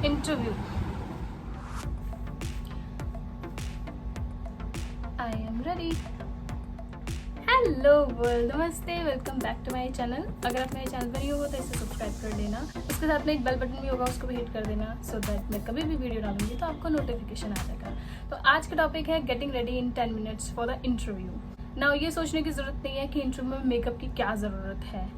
Interview. I am ready. Hello world, नमस्ते, welcome back to my channel. अगर आप मेरे चैनल पर न्यू हो तो इसे सब्सक्राइब कर देना। उसके साथ में एक बेल बटन भी होगा, उसको भी हिट कर देना सो दैट मैं कभी भी वीडियो डालूंगी तो आपको नोटिफिकेशन आ जाएगा। तो आज का टॉपिक है getting ready in 10 minutes for the interview. Now ये सोचने की ज़रूरत नहीं है कि इंटरव्यू में मेकअप की क्या ज़रूरत है।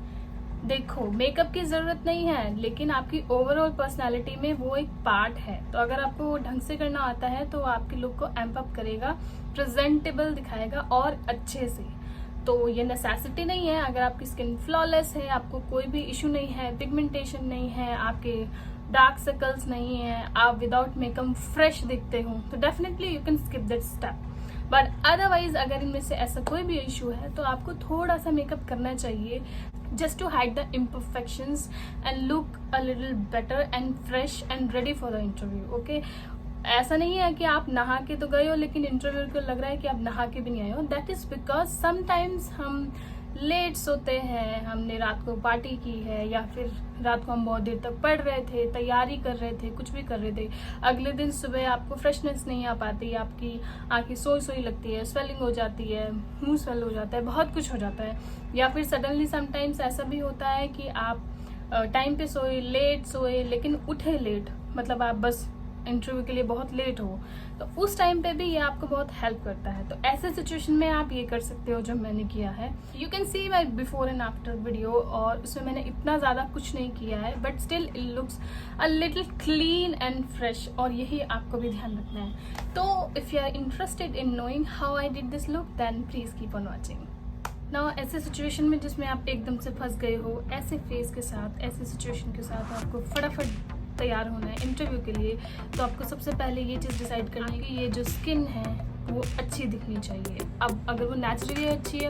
देखो, मेकअप की ज़रूरत नहीं है, लेकिन आपकी ओवरऑल पर्सनालिटी में वो एक पार्ट है। तो अगर आपको वो ढंग से करना आता है तो आपके लुक को एम्प अप करेगा, प्रेजेंटेबल दिखाएगा और अच्छे से। तो ये नेसेसिटी नहीं है। अगर आपकी स्किन फ्लॉलेस है, आपको कोई भी इशू नहीं है, पिगमेंटेशन नहीं है, आपके डार्क सर्कल्स नहीं है, आप विदाउट मेकअप फ्रेश दिखते हो, तो definitely you can skip that step. But otherwise अगर इनमें से ऐसा कोई भी इशू है तो आपको थोड़ा सा मेकअप करना चाहिए, just to hide the imperfections and look a little better and fresh and ready for the interview. Okay, ऐसा नहीं है कि आप नहा के तो गए हो लेकिन इंटरव्यू को लग रहा है कि आप नहा के भी नहीं आए हो। दैट इज बिकॉज समटाइम्स हम लेट सोते हैं, हमने रात को पार्टी की है, या फिर रात को हम बहुत देर तक पढ़ रहे थे, तैयारी कर रहे थे, कुछ भी कर रहे थे। अगले दिन सुबह आपको फ्रेशनेस नहीं आ पाती, आपकी आंखें सोई सोई लगती है, स्वेलिंग हो जाती है, मुंह स्वेल हो जाता है, बहुत कुछ हो जाता है। या फिर सडनली समटाइम्स ऐसा भी होता है कि आप टाइम पे सोए, लेट सोए लेकिन उठे लेट, मतलब आप बस इंटरव्यू के लिए बहुत लेट हो, तो उस टाइम पे भी ये आपको बहुत हेल्प करता है। तो ऐसे सिचुएशन में आप ये कर सकते हो जो मैंने किया है। You can see my before and after video, और उसमें मैंने इतना ज़्यादा कुछ नहीं किया है, but still it looks a little clean and fresh, और यही आपको भी ध्यान रखना है। तो if you are interested in knowing how I did this look, then please keep on watching. ना ऐसे सिचुएशन में जिसमें आप एकदम से फंस गए हो, ऐसे फेस के साथ, ऐसे सिचुएशन के साथ आपको फटाफट तैयार होना है इंटरव्यू के लिए, तो आपको सबसे पहले ये चीज़ डिसाइड करनी है कि ये जो स्किन है वो अच्छी दिखनी चाहिए। अब अगर वो नेचुरली अच्छी है,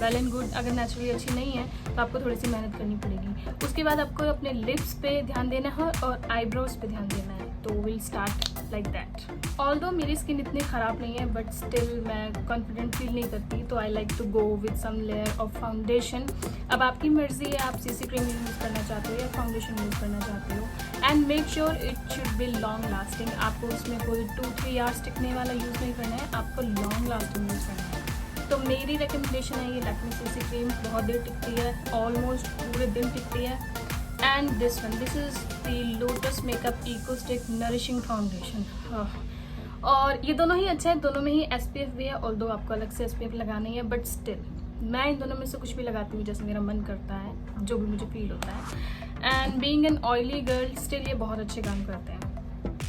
वेल एंड गुड। अगर नेचुरली अच्छी नहीं है तो आपको थोड़ी सी मेहनत करनी पड़ेगी। उसके बाद आपको अपने लिप्स पे ध्यान देना है और आईब्रोज पे ध्यान देना है। तो will start like that. Although मेरी स्किन इतनी ख़राब नहीं है, बट स्टिल मैं कॉन्फिडेंट फील नहीं करती, तो I like to go with some layer of foundation. अब आपकी मर्जी है, आप सीसी क्रीम यूज़ करना चाहते हो या फाउंडेशन यूज़ करना चाहते हो। And make sure it should be long lasting. आपको उसमें कोई 2-3 आवर्स टिकने वाला यूज़ नहीं करना है, आपको लॉन्ग लास्टिंग यूज़ करना है। तो मेरी रिकमेंडेशन है ये लैक्मे सीसी क्रीम, बहुत देर टिकती है, ऑलमोस्ट पूरे दिन टिकती है। And this one, this is the Lotus makeup eco stick nourishing foundation. और ये दोनों ही अच्छे हैं, दोनों में ही SPF भी है, ऑल्दो आपको अलग से SPF लगाना ही है, बट स्टिल मैं इन दोनों में से कुछ भी लगाती हूँ जैसे मेरा मन करता है, जो भी मुझे फील होता है। And being an oily girl, still ये बहुत अच्छे काम करते हैं।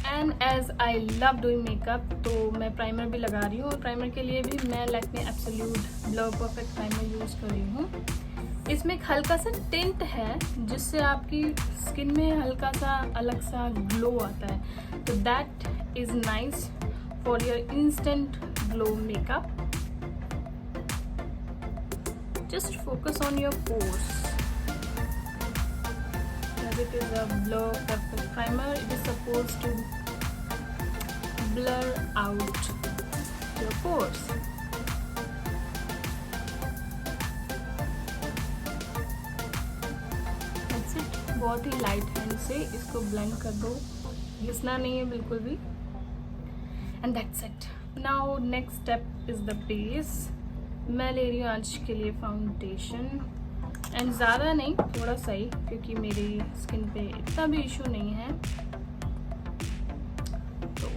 And as I love doing makeup, तो मैं प्राइमर भी लगा रही हूँ, और प्राइमर के लिए भी मैं Lakme absolute blow perfect primer use कर रही हूँ। इसमें एक हल्का सा टिंट है जिससे आपकी स्किन में हल्का सा अलग सा ग्लो आता है, तो that is nice for your instant glow makeup. Just focus on your pores. It is a blur perfect primer. It is supposed to blur out your pores. That's it. बहुत ही light hand से इसको blend कर दो, घिसना नहीं है बिल्कुल भी। And that's it. Now next step is the base. मैं ले रही हूँ आज के लिए फाउंडेशन, एंड ज़्यादा नहीं, थोड़ा सा ही, क्योंकि मेरी स्किन पे इतना भी इशू नहीं है। तो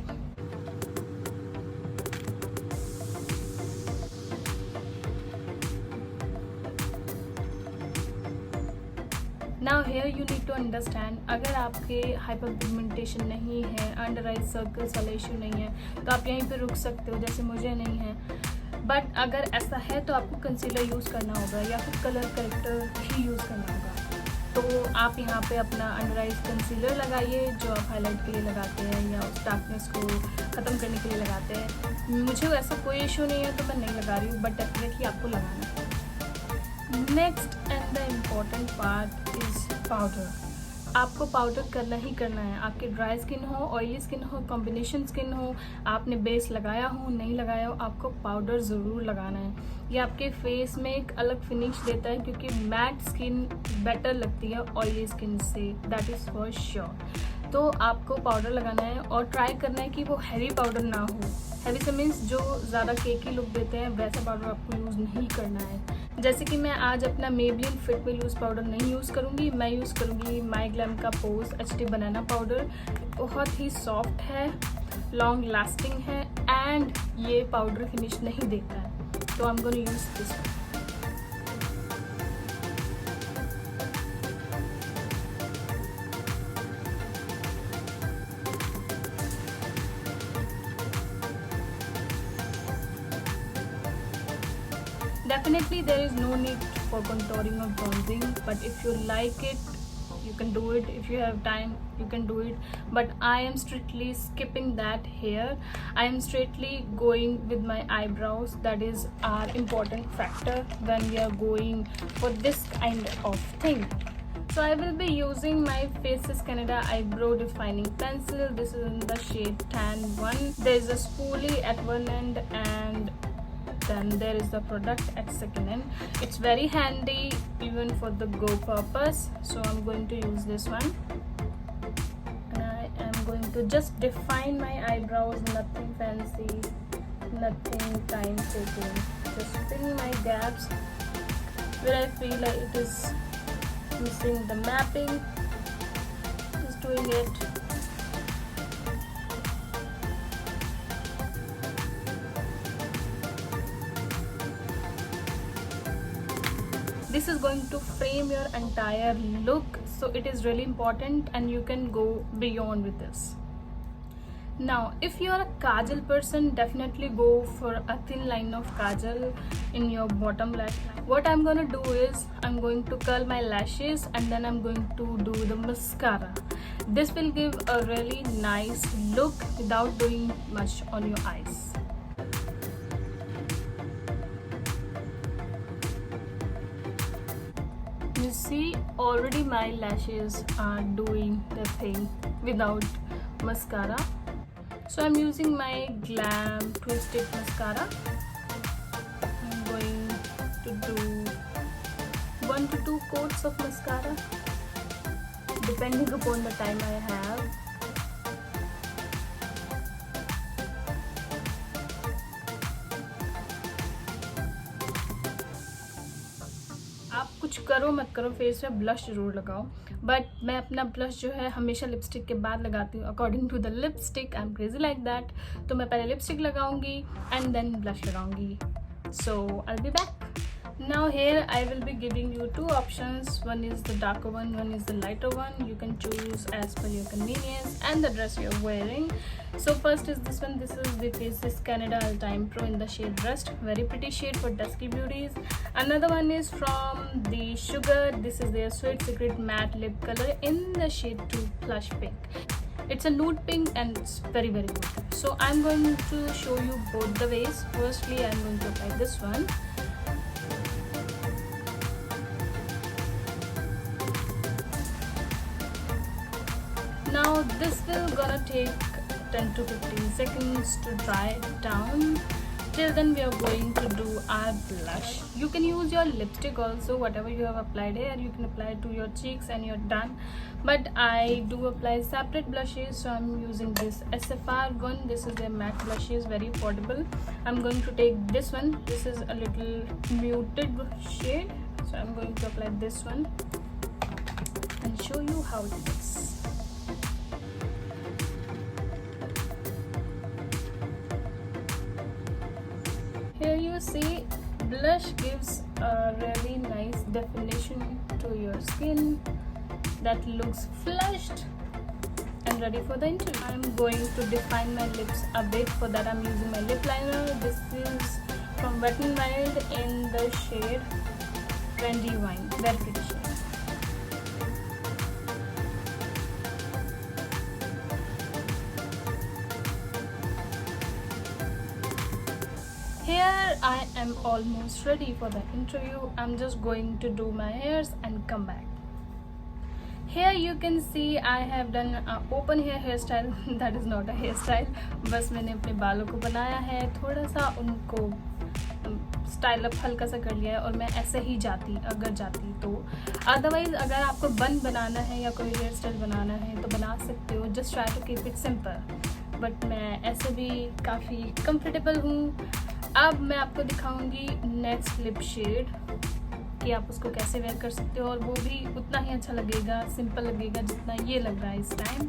now here you need to understand, अगर आपके हाइपर पिगमेंटेशन नहीं है, अंडर आई सर्कल्स वाला इशू नहीं है, तो आप यहीं पे रुक सकते हो, जैसे मुझे नहीं है। बट अगर ऐसा है तो आपको कंसीलर यूज़ करना होगा या फिर कलर करेक्टर ही यूज़ करना होगा। तो आप यहाँ पे अपना अंडर आइज कंसीलर लगाइए, जो आप हाईलाइट के लिए लगाते हैं या उस डार्कनेस को ख़त्म करने के लिए लगाते हैं। मुझे ऐसा कोई इशू नहीं है तो मैं नहीं लगा रही हूँ, बट डेफिनेटली आपको लगाना है। Next and the important part is powder. आपको पाउडर करना ही करना है, आपकी ड्राई स्किन हो, ऑयली स्किन हो, कॉम्बिनेशन स्किन हो, आपने बेस लगाया हो नहीं लगाया हो, आपको पाउडर ज़रूर लगाना है। ये आपके फेस में एक अलग फिनिश देता है, क्योंकि मैट स्किन बेटर लगती है ऑयली स्किन से, दैट इज़ फॉर श्योर। तो आपको पाउडर लगाना है और ट्राई करना है कि वो हैवी पाउडर ना हो। हैवी से मीन्स जो ज़्यादा केकी लुक देते हैं वैसा पाउडर आपको यूज़ नहीं करना है। जैसे कि मैं आज अपना मेबलिन फिट मी लूज़ पाउडर नहीं यूज़ करूँगी, मैं यूज़ करूँगी माई ग्लैम का पोज एचडी बनाना पाउडर। बहुत ही सॉफ्ट है, लॉन्ग लास्टिंग है एंड ये पाउडर फिनिश नहीं देता है, तो I am gonna use this. Definitely there is no need for contouring or bronzing, but if you like it, you can do it. If you have time, you can do it. But I am strictly skipping that here. I am straightly going with my eyebrows. That is our important factor when we are going for this kind of thing. So I will be using my Faces Canada eyebrow defining pencil. This is in the shade tan 1. There is a spoolie at one end and then there is the product at second end. It's very handy even for the go purpose, so I'm going to use this one and I am going to just define my eyebrows. Nothing fancy, nothing time taking, just fill my gaps where I feel like it is missing the mapping, just doing it. This is going to frame your entire look, so it is really important and you can go beyond with this. Now if you are a kajal person, definitely go for a thin line of kajal in your bottom lash line. What I'm going to do is I'm going to curl my lashes and then I'm going to do the mascara. This will give a really nice look without doing much on your eyes. You see, already my lashes are doing the thing without mascara. So I'm using my Glam Twist Tip Mascara. I'm going to do 1 to 2 coats of mascara depending upon the time I have. आप कुछ करो मत करो, face पे blush जरूर लगाओ, but मैं अपना ब्लश जो है हमेशा लिपस्टिक के बाद लगाती हूँ, according to the lipstick. I am crazy like that. तो मैं पहले लिपस्टिक लगाऊंगी एंड देन ब्लश लगाऊंगी। So I will be back. Now here I will be giving you 2 options. One is the darker one, one is the lighter one. You can choose as per your convenience and the dress you're wearing. So first is this one. This is the Faces Canada All-Time Pro in the shade Rust. Very pretty shade for dusky beauties. Another one is from the Sugar. This is their Sweet Secret Matte Lip Color in the shade 2 Plush Pink. It's a nude pink and it's very good. So I'm going to show you both the ways. Firstly, I'm going to apply this one. Now this will gonna take 10 to 15 seconds to dry it down. Till then we are going to do our blush. You can use your lipstick also, whatever you have applied here you can apply it to your cheeks and you're done. But I do apply separate blushes, so I'm using this SFR one. This is their matte blushes, very affordable. I'm going to take this one. This is a little muted shade, so I'm going to apply this one and show you how it looks. Here you see blush gives a really nice definition to your skin that looks flushed and ready for the interview. I'm going to define my lips a bit. For that I'm using my lip liner. This is from Wet n Wild in the shade Trendy Wine. Very pretty shade. Here I am almost ready for the interview. I'm just going to do my hairs and come back. Here you can see I have done open hairstyle. That is not a hairstyle. बस मैंने अपने बालों को बनाया है, थोड़ा सा उनको स्टाइल अप हल्का सा कर लिया है, और मैं ऐसे ही अगर जाती तो। अदरवाइज अगर आपको बन बनाना है या कोई हेयर स्टाइल बनाना है तो बना सकते हो, just try to keep it simple. But मैं ऐसे भी काफ़ी कंफर्टेबल हूँ। अब मैं आपको दिखाऊंगी नेक्स्ट लिप शेड कि आप उसको कैसे वेयर कर सकते हो, और वो भी उतना ही अच्छा लगेगा, सिंपल लगेगा जितना ये लग रहा है इस time.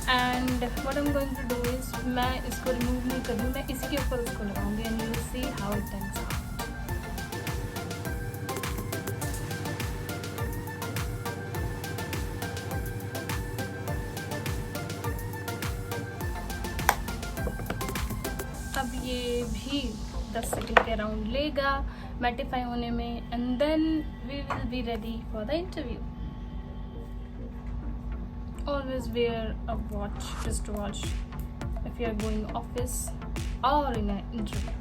And what I am going to do is, मैं इसको रिमूव नहीं कर दूँ, मैं इसी के ऊपर उसको लगाऊंगी and you will see how it turns out. अब ये भी 10 सेकंड के अराउंड लेगा मैटिफाई होने में, and then we will be ready for the interview. Always wear a watch, wristwatch, if you are going office or in an interview.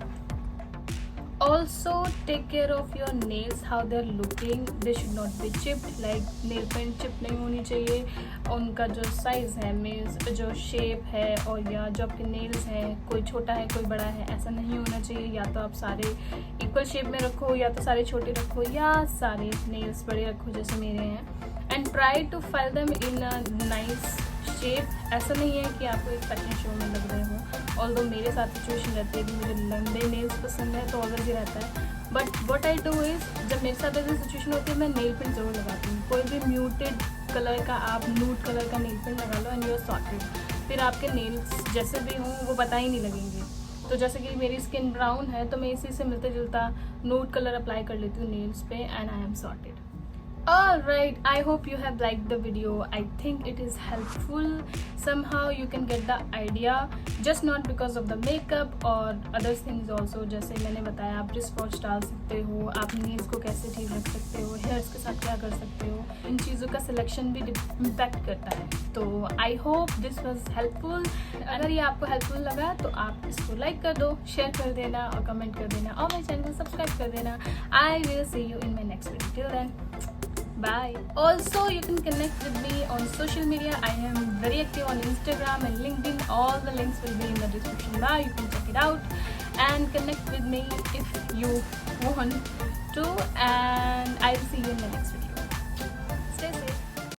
Also take care of your nails, how they are looking. They should not be chipped, like nail paint chip नहीं होनी चाहिए। उनका जो size है, means जो shape है, और या जो आपके नेल्स हैं, कोई छोटा है कोई बड़ा है, ऐसा नहीं होना चाहिए। या तो आप सारे इक्वल शेप में रखो, या तो सारे छोटे रखो, या सारे नेल्स बड़े रखो जैसे मेरे हैं। And try to file them in a nice shape. ऐसा नहीं है कि आपको एक फैशन शो में लग रहे हो, ऑल्दो मेरे साथ सिचुएशन रहती है कि मुझे लंबे नेल्स पसंद है तो ऑलवेज ही रहता है। But what I do is, जब मेरे साथ ऐसी सिचुएशन होती है मैं नेल पेंट ज़रूर लगाती हूँ। कोई भी म्यूटेड कलर का, आप न्यूड कलर का नेल पेंट लगा लो एंड यू आर सॉर्टेड। फिर आपके नेल्स जैसे भी हों वो पता ही नहीं लगेंगे। तो जैसे कि मेरी स्किन ब्राउन है तो मैं इसी से मिलते जुलता न्यूड कलर अप्लाई कर लेती हूँ नेल्स पे, and I am sorted. Alright, I hope you have liked the video. I think it is helpful. Somehow you can get the idea, just not because of the makeup or other things also. जैसे मैंने बताया, आप wrist watch डाल सकते हो, आप Niels को कैसे ठीक रख सकते हो, हेयर्स के साथ क्या कर सकते हो, इन चीज़ों का सिलेक्शन भी इम्पैक्ट करता है। तो I hope this was helpful. अगर ये आपको हेल्पफुल लगा तो आप इसको लाइक कर दो, शेयर कर देना और कमेंट कर देना, और मेरे चैनल को सब्सक्राइब कर देना। I will see you in my next video. Till then, bye. Also you can connect with me on social media. I am very active on Instagram and LinkedIn. All the links will be in the description bar. You can check it out and connect with me if you want to, and I will see you in the next video. Stay safe.